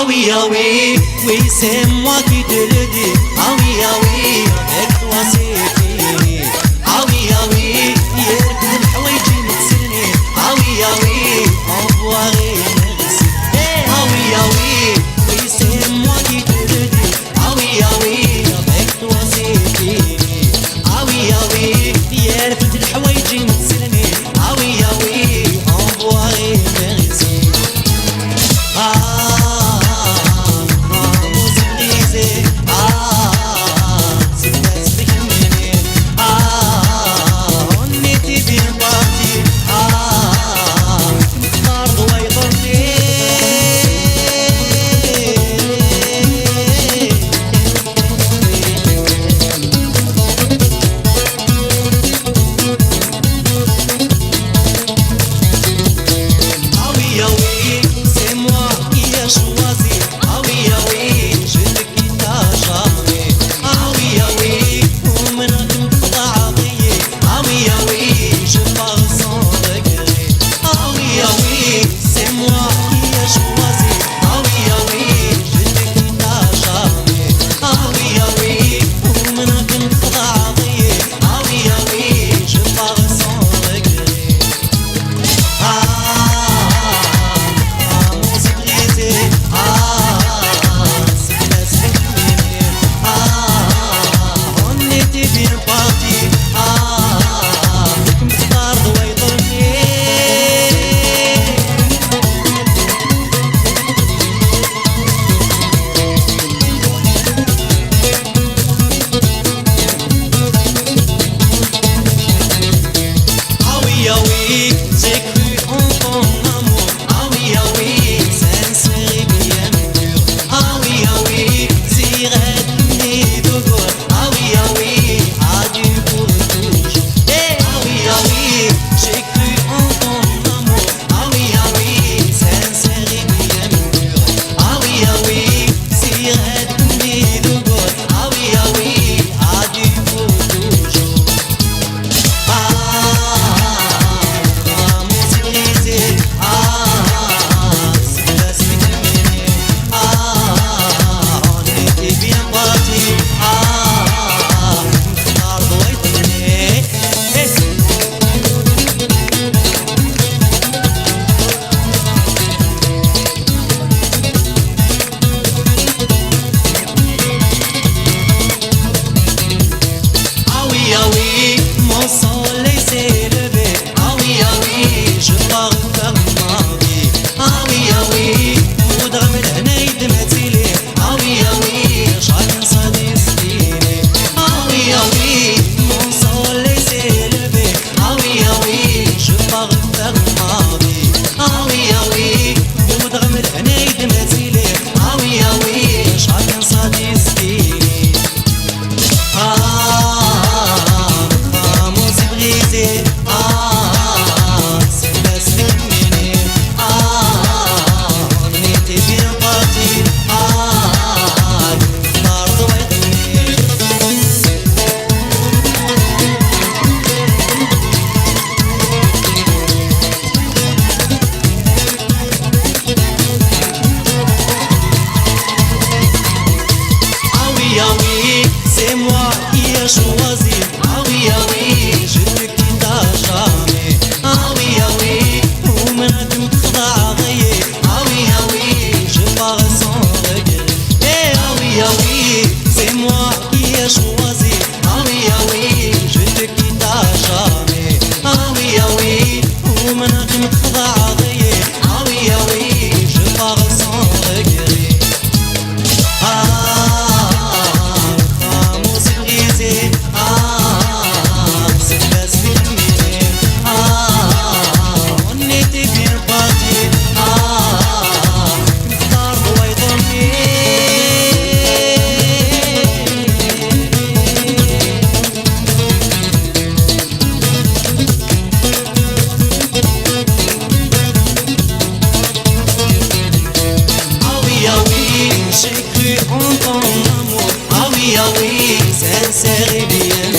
ah oui, oui c'est moi qui te le dis. Ah oui, avec toi c'est fini. Ah oui, يركب الحوايج متسلني. Ah oui, envoiré merci. Ah oui, oui c'est moi qui te le dis. Ah oui, avec toi c'est fini. Ah oui, يركب الحوايج متسلني. Ah oui, envoiré merci. C'est moi qui ai choisi. Ah oui, je ne quitte jamais. Ah oui, pour me travailler. Ah oui, je pars sans regret. Ah oui, c'est moi qui ai choisi. Ah oui, je ne quitte jamais. Ah oui, pour me travailler. Ah oui, je pars sans regret. J'ai cru en ton amour. Ah oui, sincère et bien.